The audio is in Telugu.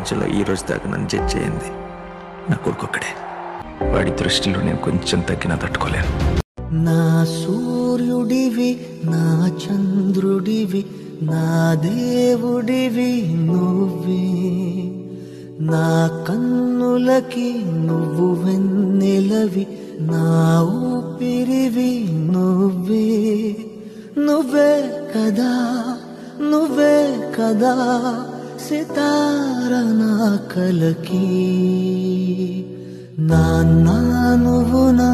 ప్రపంచంలో ఈ రోజు దాకా నన్ను జడ్జ్ చేయింది నా కొడుకొక్కడే. వాడి దృష్టిలో నేను కొంచెం తగ్గినా తట్టుకోలేను. నా సూర్యుడివి, నా చంద్రుడివి, నా దేవుడివి నువ్వే. నా కన్నులకి నువ్వు వెన్నెలవి, నా ఊపిరివి నువ్వే. నువ్వే కదా, నువ్వే కదా సితార నా కలకి. నాన్న నువ్వు నా